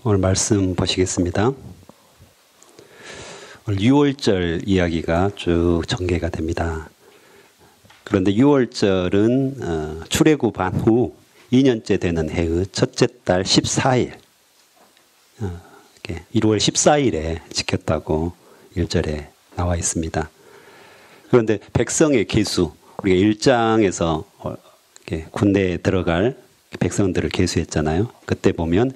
오늘 말씀 보시겠습니다. 오늘 6월절 이야기가 쭉 전개가 됩니다. 그런데 6월절은 출애굽한 후 2년째 되는 해의 첫째 달 14일 1월 14일에 지켰다고 1절에 나와 있습니다. 그런데 백성의 계수, 우리가 1장에서 군대에 들어갈 백성들을 계수했잖아요. 그때 보면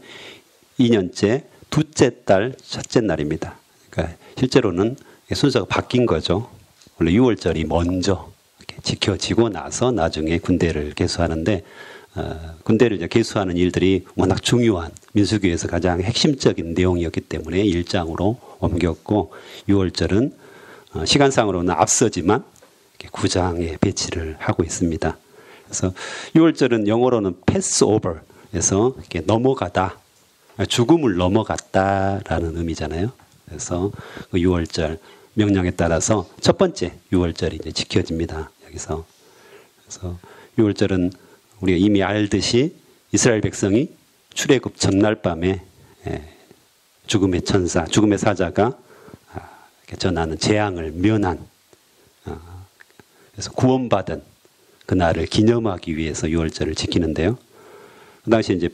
2년째 둘째 달 첫째 날입니다. 그러니까 실제로는 순서가 바뀐 거죠. 원래 6월절이 먼저 지켜지고 나서 나중에 군대를 계수하는데 군대를 이제 계수하는 일들이 워낙 중요한 민수기에서 가장 핵심적인 내용이었기 때문에 1장으로 옮겼고 6월절은 시간상으로는 앞서지만 9장에 배치를 하고 있습니다. 그래서 6월절은 영어로는 패스오버에서 넘어가다, 죽음을 넘어갔다라는 의미잖아요. 그래서 그 6월절 명령에 따라서 첫 번째 6월절이 이제 지켜집니다. 여기서 그래서 6월절은 우리가 이미 알듯이 이스라엘 백성이 출애굽 전날 밤에 죽음의 천사, 죽음의 사자가 전하는 재앙을 면한 그래서 구원받은 그날을 기념하기 위해서 6월절을 지키는데요. 그 당시 이제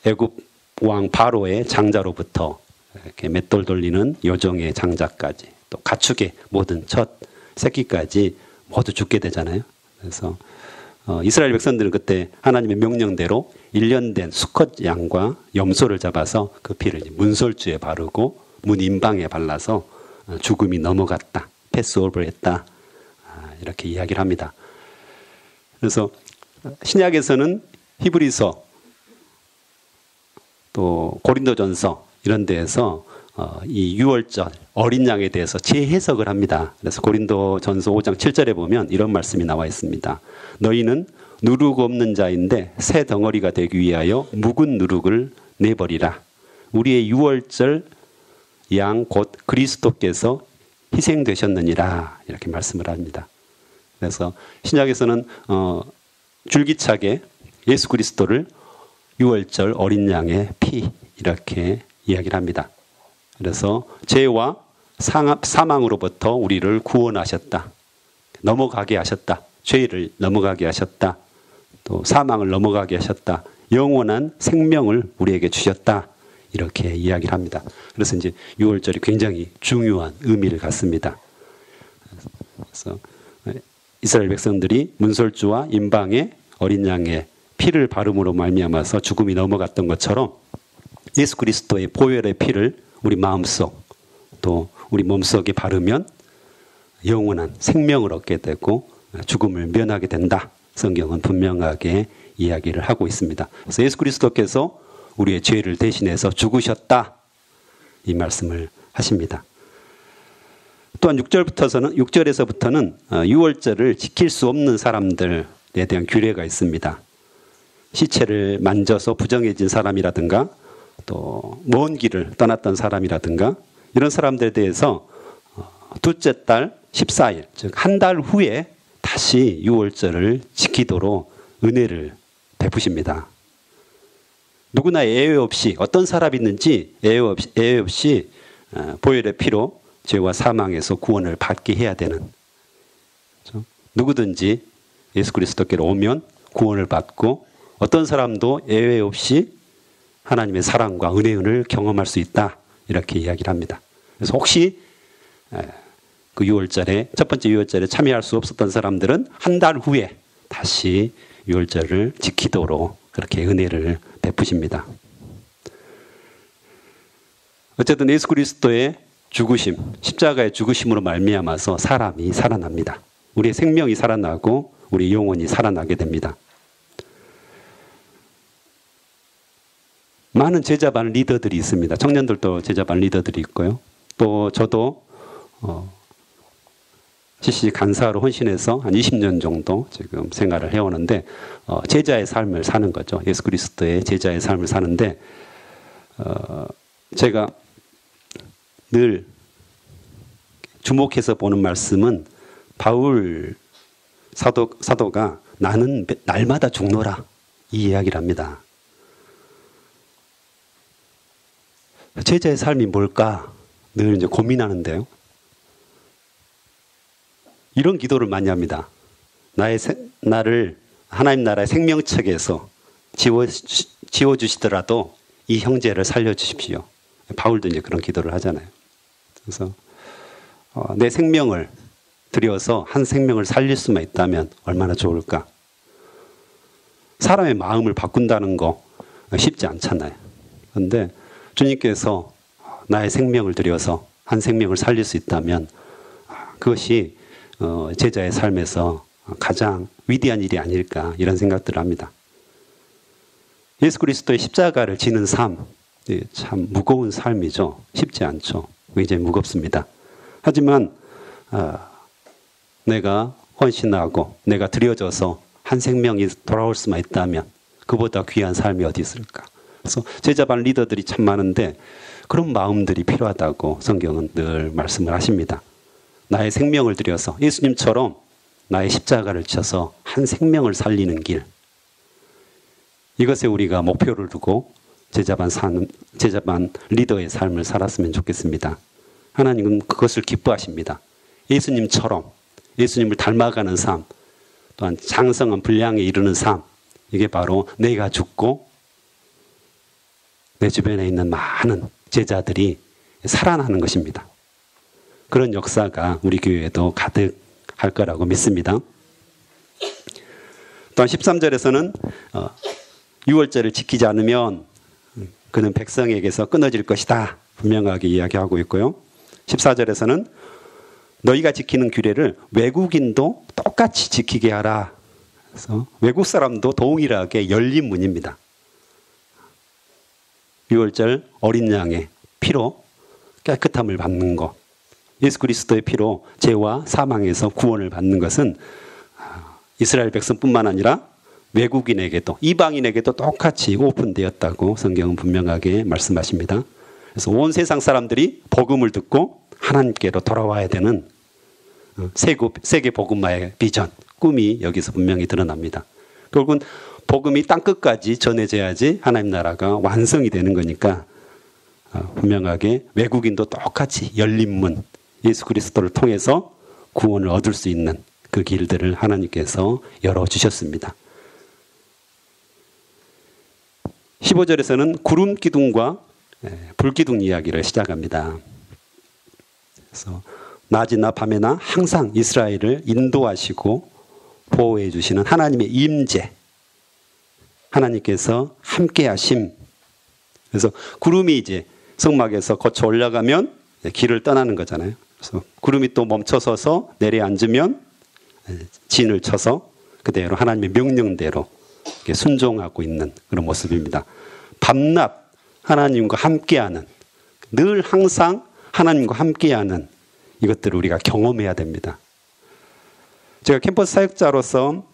애굽 왕 바로의 장자로부터 이렇게 맷돌 돌리는 요정의 장자까지 또 가축의 모든 첫 새끼까지 모두 죽게 되잖아요. 그래서 이스라엘 백성들은 그때 하나님의 명령대로 1년 된 수컷 양과 염소를 잡아서 그 피를 문설주에 바르고 문 인방에 발라서 죽음이 넘어갔다, 패스오버했다 이렇게 이야기를 합니다. 그래서 신약에서는 히브리서 또 고린도전서 이런 데에서 이 6월절 어린 양에 대해서 재해석을 합니다. 그래서 고린도전서 5장 7절에 보면 이런 말씀이 나와 있습니다. 너희는 누룩 없는 자인데 새 덩어리가 되기 위하여 묵은 누룩을 내버리라. 우리의 6월절 양 곧 그리스도께서 희생되셨느니라 이렇게 말씀을 합니다. 그래서 신약에서는 줄기차게 예수 그리스도를 6월절 어린 양의 피 이렇게 이야기를 합니다. 그래서 죄와 사망으로부터 우리를 구원하셨다. 넘어가게 하셨다. 죄를 넘어가게 하셨다. 또 사망을 넘어가게 하셨다. 영원한 생명을 우리에게 주셨다. 이렇게 이야기를 합니다. 그래서 이제 6월절이 굉장히 중요한 의미를 갖습니다. 그래서 이스라엘 백성들이 문설주와 인방에 어린 양의 피를 바름으로 말미암아서 죽음이 넘어갔던 것처럼 예수 그리스도의 보혈의 피를 우리 마음속 또 우리 몸속에 바르면 영원한 생명을 얻게 되고 죽음을 면하게 된다. 성경은 분명하게 이야기를 하고 있습니다. 그래서 예수 그리스도께서 우리의 죄를 대신해서 죽으셨다. 이 말씀을 하십니다. 또한 6절에서부터는 6월절을 지킬 수 없는 사람들에 대한 규례가 있습니다. 시체를 만져서 부정해진 사람이라든가 또 먼 길을 떠났던 사람이라든가 이런 사람들에 대해서 둘째 달 14일 즉 한 달 후에 다시 6월절을 지키도록 은혜를 베푸십니다. 누구나 예외 없이 어떤 사람이 있는지 예외 없이 보혈의 피로 죄와 사망에서 구원을 받게 해야 되는 그렇죠? 누구든지 예수 그리스도께로 오면 구원을 받고 어떤 사람도 예외 없이 하나님의 사랑과 은혜를 경험할 수 있다. 이렇게 이야기를 합니다. 그래서 혹시 그 6월절에 첫 번째 6월절에 참여할 수 없었던 사람들은 한 달 후에 다시 6월절을 지키도록 그렇게 은혜를 베푸십니다. 어쨌든 예수 그리스도의 죽으심, 십자가의 죽으심으로 말미암아서 사람이 살아납니다. 우리의 생명이 살아나고 우리 영혼이 살아나게 됩니다. 많은 제자반 리더들이 있습니다. 청년들도 제자반 리더들이 있고요. 또 저도 CC 간사로 헌신해서 한 20년 정도 지금 생활을 해오는데 제자의 삶을 사는 거죠. 예수 그리스도의 제자의 삶을 사는데 제가 늘 주목해서 보는 말씀은 바울 사도가 나는 날마다 죽노라 이 이야기를 합니다. 제자의 삶이 뭘까? 늘 이제 고민하는데요. 이런 기도를 많이 합니다. 나를 하나님 나라의 생명책에서 지워주시더라도 이 형제를 살려주십시오. 바울도 이제 그런 기도를 하잖아요. 그래서 내 생명을 들여서 한 생명을 살릴 수만 있다면 얼마나 좋을까? 사람의 마음을 바꾼다는 거 쉽지 않잖아요. 그런데 주님께서 나의 생명을 들여서 한 생명을 살릴 수 있다면 그것이 제자의 삶에서 가장 위대한 일이 아닐까 이런 생각들을 합니다. 예수 그리스도의 십자가를 지는 삶, 참 무거운 삶이죠. 쉽지 않죠. 굉장히 무겁습니다. 하지만 내가 헌신하고 내가 드려져서 한 생명이 돌아올 수만 있다면 그보다 귀한 삶이 어디 있을까? 그래서 제자반 리더들이 참 많은데 그런 마음들이 필요하다고 성경은 늘 말씀을 하십니다. 나의 생명을 들여서 예수님처럼 나의 십자가를 지어서 한 생명을 살리는 길. 이것에 우리가 목표를 두고 제자반 리더의 삶을 살았으면 좋겠습니다. 하나님은 그것을 기뻐하십니다. 예수님처럼 예수님을 닮아가는 삶, 또한 장성한 분량에 이르는 삶, 이게 바로 내가 죽고 내 주변에 있는 많은 제자들이 살아나는 것입니다. 그런 역사가 우리 교회에도 가득할 거라고 믿습니다. 또한 13절에서는 유월절을 지키지 않으면 그는 백성에게서 끊어질 것이다. 분명하게 이야기하고 있고요. 14절에서는 너희가 지키는 규례를 외국인도 똑같이 지키게 하라. 그래서 외국 사람도 동일하게 열린 문입니다. 유월절 어린 양의 피로 깨끗함을 받는 것, 예수 그리스도의 피로 죄와 사망에서 구원을 받는 것은 이스라엘 백성뿐만 아니라 외국인에게도 이방인에게도 똑같이 오픈되었다고 성경은 분명하게 말씀하십니다. 그래서 온 세상 사람들이 복음을 듣고 하나님께로 돌아와야 되는 세계 복음화의 비전, 꿈이 여기서 분명히 드러납니다. 결국은 복음이 땅끝까지 전해져야지 하나님 나라가 완성이 되는 거니까 분명하게 외국인도 똑같이 열린 문, 예수 그리스도를 통해서 구원을 얻을 수 있는 그 길들을 하나님께서 열어주셨습니다. 15절에서는 구름 기둥과 불 기둥 이야기를 시작합니다. 그래서 낮이나 밤에나 항상 이스라엘을 인도하시고 보호해 주시는 하나님의 임재, 하나님께서 함께 하심. 그래서 구름이 이제 성막에서 거쳐 올라가면 길을 떠나는 거잖아요. 그래서 구름이 또 멈춰서서 내려앉으면 진을 쳐서 그대로 하나님의 명령대로 순종하고 있는 그런 모습입니다. 밤낮 하나님과 함께하는, 늘 항상 하나님과 함께하는 이것들을 우리가 경험해야 됩니다. 제가 캠퍼스 사역자로서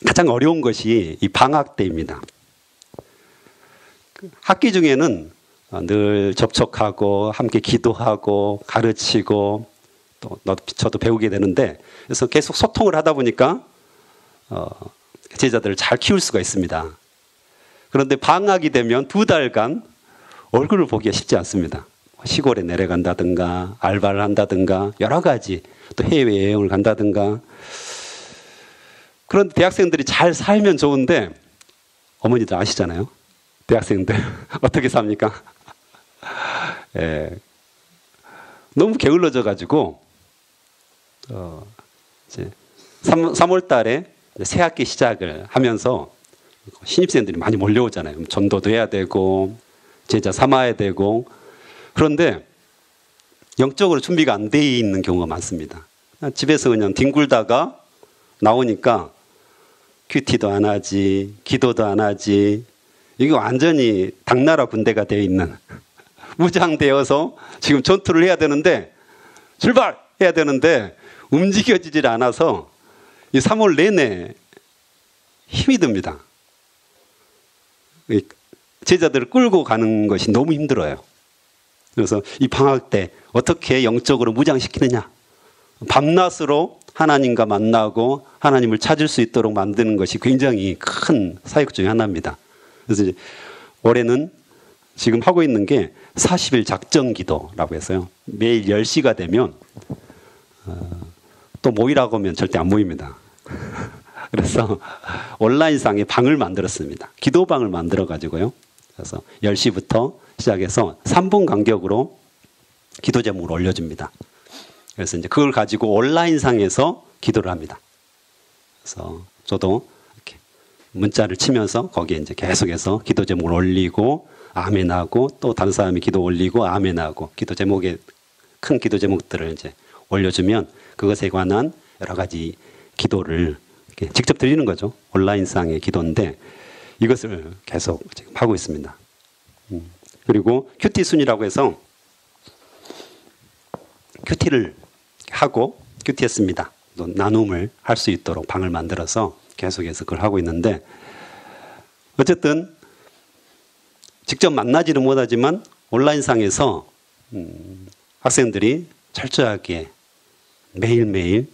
가장 어려운 것이 이 방학 때입니다. 학기 중에는 늘 접촉하고 함께 기도하고 가르치고 또 저도 배우게 되는데, 그래서 계속 소통을 하다 보니까 제자들을 잘 키울 수가 있습니다. 그런데 방학이 되면 2달간 얼굴을 보기가 쉽지 않습니다. 시골에 내려간다든가 알바를 한다든가 여러 가지, 또 해외여행을 간다든가. 그런데 대학생들이 잘 살면 좋은데 어머니들 아시잖아요. 대학생들 어떻게 삽니까? 너무 게을러져 가지고 이제 3월 달에 새 학기 시작을 하면서 신입생들이 많이 몰려오잖아요. 전도도 해야 되고 제자 삼아야 되고. 그런데 영적으로 준비가 안 돼 있는 경우가 많습니다. 집에서 그냥 뒹굴다가 나오니까 큐티도 안 하지, 기도도 안 하지. 이게 완전히 당나라 군대가 되어 있는, 무장되어서 지금 전투를 해야 되는데, 출발해야 되는데 움직여지질 않아서 이 3월 내내 힘이 듭니다. 제자들을 끌고 가는 것이 너무 힘들어요. 그래서 이 방학 때 어떻게 영적으로 무장시키느냐, 밤낮으로 하나님과 만나고 하나님을 찾을 수 있도록 만드는 것이 굉장히 큰 사역 중에 하나입니다. 그래서 이제 올해는 지금 하고 있는 게 40일 작정 기도라고 해서요. 매일 10시가 되면 또 모이라고 하면 절대 안 모입니다. 그래서 온라인상에 방을 만들었습니다. 기도방을 만들어 가지고요. 그래서 10시부터 시작해서 3분 간격으로 기도 제목을 올려줍니다. 그래서 이제 그걸 가지고 온라인상에서 기도를 합니다. 그래서 저도 이렇게 문자를 치면서 거기에 이제 계속해서 기도 제목을 올리고 아멘하고 또 다른 사람이 기도 올리고 아멘하고 기도 제목에 큰 기도 제목들을 이제 올려주면 그것에 관한 여러 가지 기도를 이렇게 직접 드리는 거죠. 온라인상의 기도인데 이것을 계속 지금 하고 있습니다. 그리고 큐티 순이라고 해서 큐티를 하고 큐티했습니다. 또 나눔을 할 수 있도록 방을 만들어서 계속해서 그걸 하고 있는데 어쨌든 직접 만나지는 못하지만 온라인상에서 학생들이 철저하게 매일매일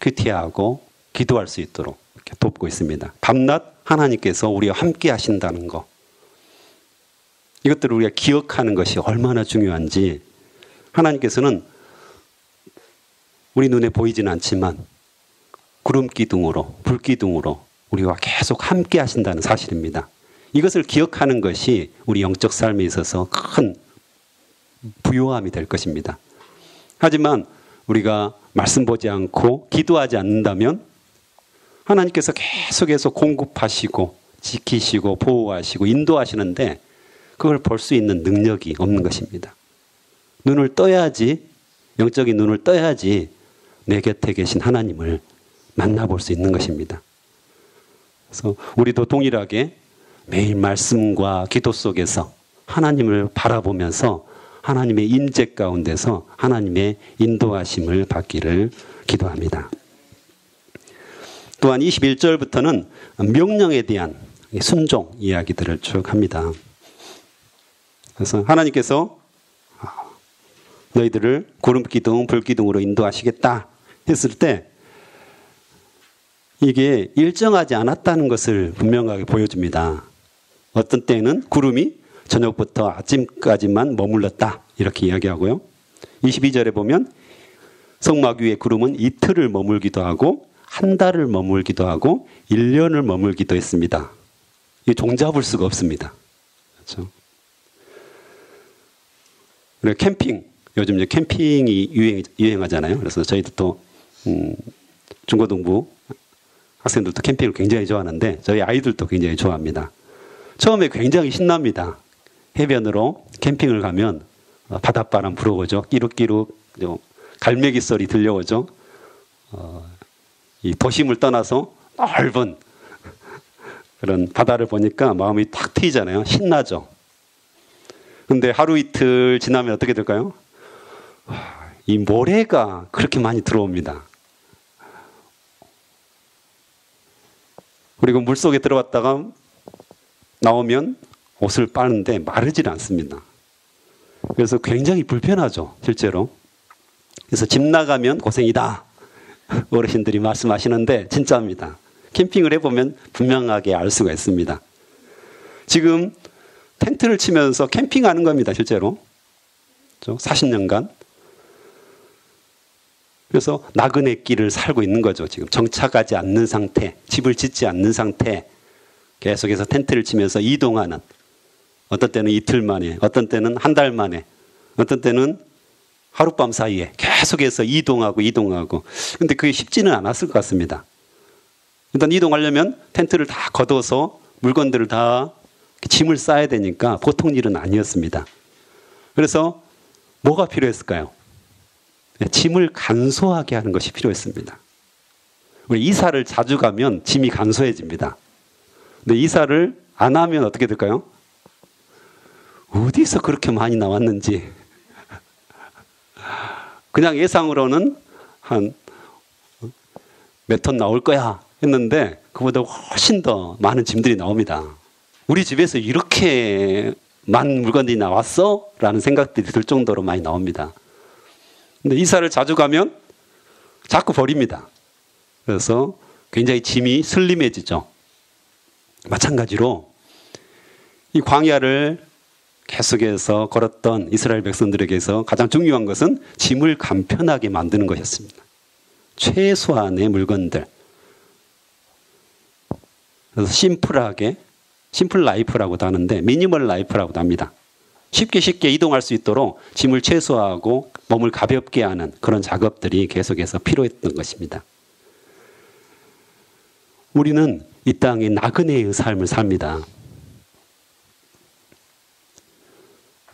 큐티하고 기도할 수 있도록 이렇게 돕고 있습니다. 밤낮 하나님께서 우리와 함께 하신다는 거. 이것들을 우리가 기억하는 것이 얼마나 중요한지 하나님께서는 우리 눈에 보이지는 않지만 구름 기둥으로 불 기둥으로 우리와 계속 함께 하신다는 사실입니다. 이것을 기억하는 것이 우리 영적 삶에 있어서 큰 부요함이 될 것입니다. 하지만 우리가 말씀 보지 않고 기도하지 않는다면 하나님께서 계속해서 공급하시고 지키시고 보호하시고 인도하시는데 그걸 볼 수 있는 능력이 없는 것입니다. 눈을 떠야지, 영적인 눈을 떠야지 내 곁에 계신 하나님을 만나볼 수 있는 것입니다. 그래서 우리도 동일하게 매일 말씀과 기도 속에서 하나님을 바라보면서 하나님의 임재 가운데서 하나님의 인도하심을 받기를 기도합니다. 또한 21절부터는 명령에 대한 순종 이야기들을 쭉 합니다. 그래서 하나님께서 너희들을 구름 기둥, 불 기둥으로 인도하시겠다 했을 때 이게 일정하지 않았다는 것을 분명하게 보여줍니다. 어떤 때는 구름이 저녁부터 아침까지만 머물렀다 이렇게 이야기하고요. 22절에 보면 성막 위에 구름은 이틀을 머물기도 하고 한 달을 머물기도 하고 1년을 머물기도 했습니다. 이 종잡을 수가 없습니다. 그렇죠? 그리고 캠핑, 요즘 이제 캠핑이 유행하잖아요. 그래서 저희도 중고등부 학생들도 캠핑을 굉장히 좋아하는데 저희 아이들도 굉장히 좋아합니다. 처음에 굉장히 신납니다. 해변으로 캠핑을 가면 바닷바람 불어오죠. 끼룩끼룩 갈매기 소리 들려오죠. 이 도심을 떠나서 넓은 그런 바다를 보니까 마음이 탁 트이잖아요. 신나죠. 근데 하루 이틀 지나면 어떻게 될까요? 이 모래가 그렇게 많이 들어옵니다. 그리고 물속에 들어갔다가 나오면 옷을 빠는데 마르질 않습니다. 그래서 굉장히 불편하죠, 실제로. 그래서 집 나가면 고생이다. 어르신들이 말씀하시는데 진짜입니다. 캠핑을 해보면 분명하게 알 수가 있습니다. 지금 텐트를 치면서 캠핑하는 겁니다, 실제로. 40년간. 그래서 나그네 길을 살고 있는 거죠. 지금 정착하지 않는 상태, 집을 짓지 않는 상태, 계속해서 텐트를 치면서 이동하는, 어떤 때는 이틀 만에, 어떤 때는 한 달 만에, 어떤 때는 하룻밤 사이에 계속해서 이동하고. 근데 그게 쉽지는 않았을 것 같습니다. 일단 이동하려면 텐트를 다 걷어서 물건들을 다 짐을 싸야 되니까 보통 일은 아니었습니다. 그래서 뭐가 필요했을까요? 짐을 간소하게 하는 것이 필요했습니다. 우리 이사를 자주 가면 짐이 간소해집니다. 근데 이사를 안 하면 어떻게 될까요? 어디서 그렇게 많이 나왔는지. 그냥 예상으로는 한 몇 톤 나올 거야 했는데 그보다 훨씬 더 많은 짐들이 나옵니다. 우리 집에서 이렇게 많은 물건들이 나왔어? 라는 생각들이 들 정도로 많이 나옵니다. 근데 이사를 자주 가면 자꾸 버립니다. 그래서 굉장히 짐이 슬림해지죠. 마찬가지로 이 광야를 계속해서 걸었던 이스라엘 백성들에게서 가장 중요한 것은 짐을 간편하게 만드는 것이었습니다. 최소한의 물건들. 그래서 심플하게, 심플 라이프라고도 하는데 미니멀 라이프라고도 합니다. 쉽게 이동할 수 있도록 짐을 최소화하고 몸을 가볍게 하는 그런 작업들이 계속해서 필요했던 것입니다. 우리는 이 땅에 나그네의 삶을 삽니다.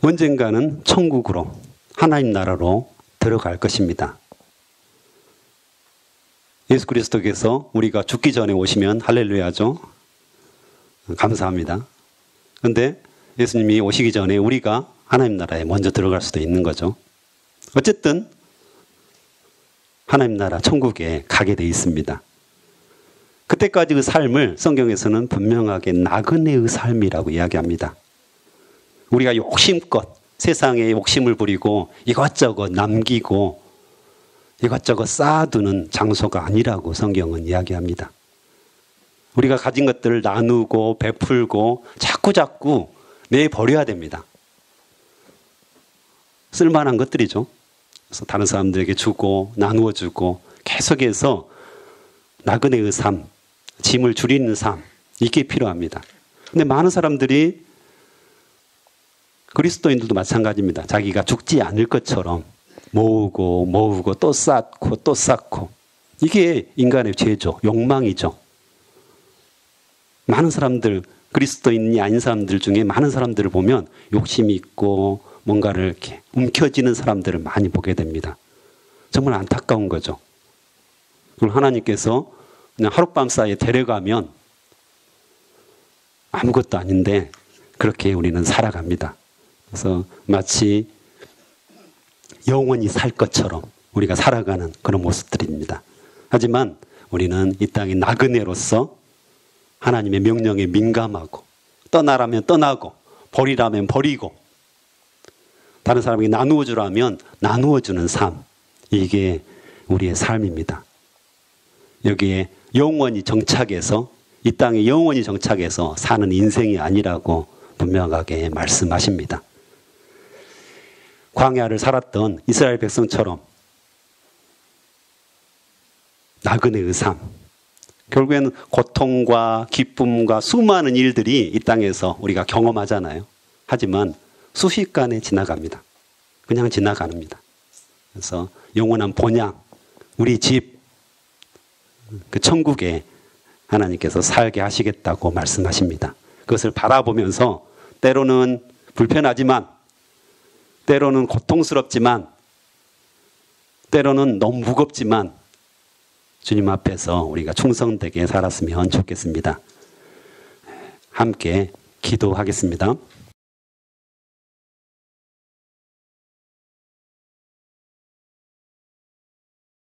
언젠가는 천국으로, 하나님 나라로 들어갈 것입니다. 예수 그리스도께서 우리가 죽기 전에 오시면 할렐루야죠. 감사합니다. 그런데 예수님이 오시기 전에 우리가 하나님 나라에 먼저 들어갈 수도 있는 거죠. 어쨌든 하나님 나라 천국에 가게 돼 있습니다. 그때까지 그 삶을 성경에서는 분명하게 나그네의 삶이라고 이야기합니다. 우리가 욕심껏 세상에 욕심을 부리고 이것저것 남기고 이것저것 쌓아두는 장소가 아니라고 성경은 이야기합니다. 우리가 가진 것들을 나누고 베풀고 자꾸 내버려야 됩니다. 쓸만한 것들이죠. 그래서 다른 사람들에게 주고 나누어 주고 계속해서 나그네의 삶, 짐을 줄이는 삶, 이게 필요합니다. 근데 많은 사람들이 그리스도인들도 마찬가지입니다. 자기가 죽지 않을 것처럼 모으고 또 쌓고 이게 인간의 죄죠. 욕망이죠. 많은 사람들, 그리스도인이 아닌 사람들 중에 많은 사람들을 보면 욕심이 있고 뭔가를 이렇게 움켜쥐는 사람들을 많이 보게 됩니다. 정말 안타까운 거죠. 그럼 하나님께서 그냥 하룻밤 사이에 데려가면 아무것도 아닌데 그렇게 우리는 살아갑니다. 그래서 마치 영원히 살 것처럼 우리가 살아가는 그런 모습들입니다. 하지만 우리는 이 땅의 나그네로서 하나님의 명령에 민감하고 떠나라면 떠나고 버리라면 버리고 다른 사람에게 나누어 주라면 나누어 주는 삶, 이게 우리의 삶입니다. 여기에 영원히 정착해서 이 땅에 영원히 정착해서 사는 인생이 아니라고 분명하게 말씀하십니다. 광야를 살았던 이스라엘 백성처럼 나그네의 삶, 결국에는 고통과 기쁨과 수많은 일들이 이 땅에서 우리가 경험하잖아요. 하지만 순식간에 지나갑니다. 그냥 지나갑니다. 그래서 영원한 본향, 우리 집, 그 천국에 하나님께서 살게 하시겠다고 말씀하십니다. 그것을 바라보면서 때로는 불편하지만, 때로는 고통스럽지만, 때로는 너무 무겁지만 주님 앞에서 우리가 충성되게 살았으면 좋겠습니다. 함께 기도하겠습니다.